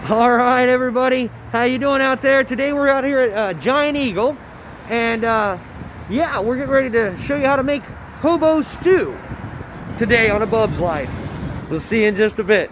All right, everybody, how you doing out there? Today we're out here at Giant Eagle, and yeah, we're getting ready to show you how to make hobo stew today on a Bubs Life. We'll see you in just a bit.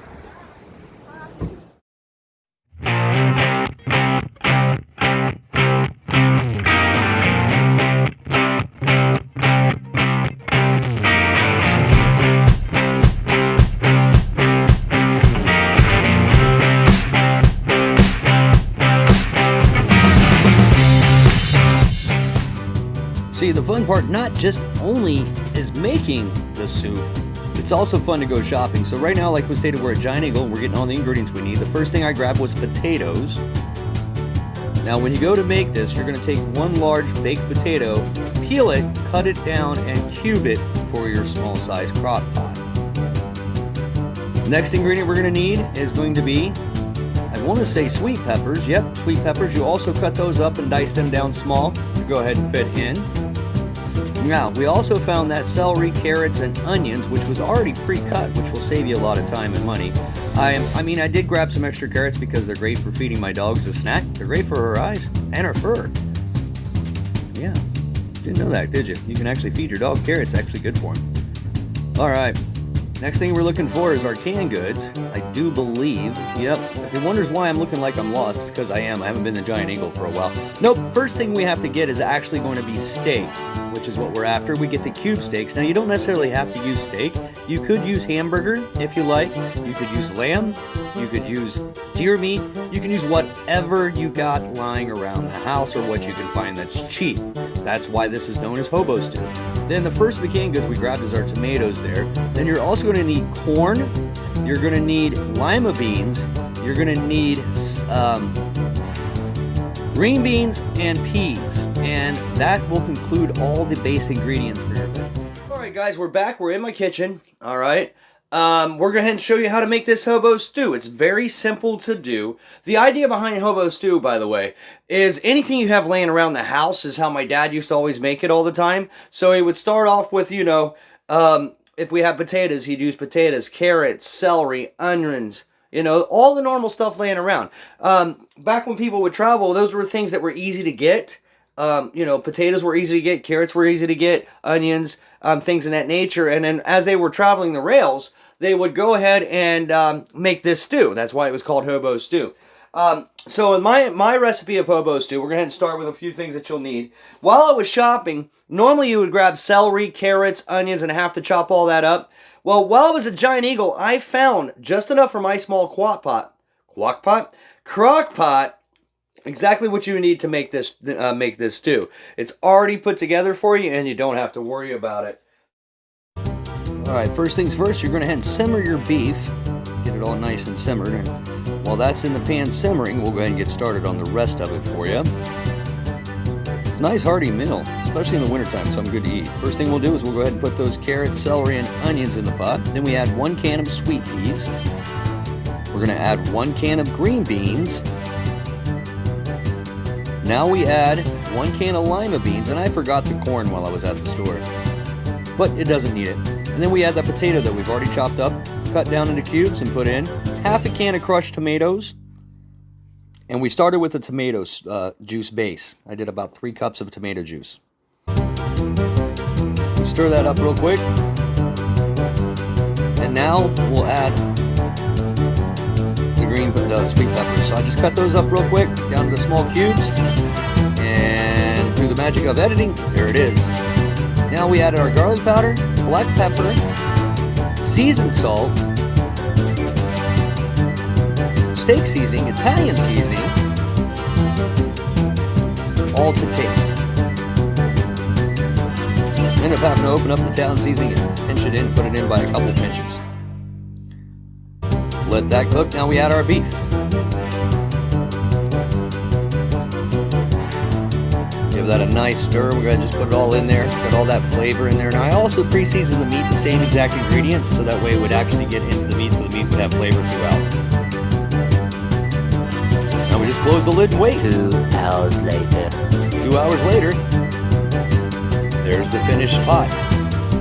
See, the fun part not just only is making the soup, it's also fun to go shopping. So right now, like we stated, we're at Giant Eagle and we're getting all the ingredients we need. The first thing I grabbed was potatoes. Now when you go to make this, you're going to take one large baked potato, peel it, cut it down, and cube it for your small size crock pot. Next ingredient we're going to need is going to be, I want to say sweet peppers. Yep, sweet peppers. You also cut those up and dice them down small to go ahead and fit in. Now, we also found that celery, carrots, and onions, which was already pre-cut, which will save you a lot of time and money. I mean, I did grab some extra carrots because they're great for feeding my dogs as a snack. They're great for her eyes and her fur. Yeah, didn't know that, did you? You can actually feed your dog carrots, actually good for them. All right, next thing we're looking for is our canned goods. I do believe, yep, if you wonders why I'm looking like I'm lost, it's because I am. I haven't been to Giant Eagle for a while. Nope, first thing we have to get is actually going to be steak, which is what we're after. We get the cube steaks. Now, you don't necessarily have to use steak. You could use hamburger if you like. You could use lamb. You could use deer meat. You can use whatever you got lying around the house or what you can find that's cheap. That's why this is known as hobo stew. Then the first of the canned goods we grabbed is our tomatoes there. Then you're also going to need corn. You're going to need lima beans. You're going to need green beans and peas, and that will conclude all the base ingredients for your meal. All right, guys, we're back. We're in my kitchen. All right. We're going to go ahead and show you how to make this hobo stew. It's very simple to do. The idea behind hobo stew, by the way, is anything you have laying around the house is how my dad used to always make it all the time. So he would start off with, you know, if we have potatoes, he'd use potatoes, carrots, celery, onions, you know, all the normal stuff laying around. Back when people would travel, those were things that were easy to get. You know, potatoes were easy to get, carrots were easy to get, onions, things of that nature. And then as they were traveling the rails, they would go ahead and make this stew. That's why it was called hobo stew. So in my recipe of hobo stew, we're going to start with a few things that you'll need. While I was shopping, normally you would grab celery, carrots, onions, and have to chop all that up. Well, while I was at Giant Eagle, I found just enough for my small crock pot, exactly what you need to make this stew. It's already put together for you, and you don't have to worry about it. All right, first things first, you're going to head and simmer your beef. Get it all nice and simmered, and while that's in the pan simmering, we'll go ahead and get started on the rest of it for you. It's a nice hearty meal, especially in the wintertime, something good to eat. First thing we'll do is we'll go ahead and put those carrots, celery, and onions in the pot. Then we add 1 can of sweet peas. We're going to add 1 can of green beans. Now we add 1 can of lima beans, and I forgot the corn while I was at the store, but it doesn't need it. And then we add the potato that we've already chopped up, cut down into cubes, and put in half a can of crushed tomatoes. And we started with the tomato juice base. I did about 3 cups of tomato juice. Stir that up real quick. And now we'll add the sweet peppers. So I just cut those up real quick, down to the small cubes. And through the magic of editing, there it is. Now we added our garlic powder, black pepper, seasoned salt, steak seasoning, Italian seasoning, all to taste. End up having to open up the Italian seasoning and pinch it in, put it in by a couple pinches. Let that cook. Now we add our beef. Give that a nice stir. We're going to just put it all in there. Got all that flavor in there. Now I also pre-seasoned the meat the same exact ingredients, so that way it would actually get into the meat, so the meat would have flavor throughout. Now we just close the lid and wait. 2 hours later. 2 hours later, there's the finished pot.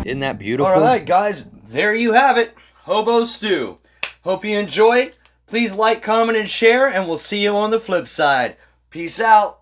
Isn't that beautiful? All right, guys, there you have it. Hobo stew. Hope you enjoy it. Please Please like, comment, and share, and we'll see you on the flip side. Peace out.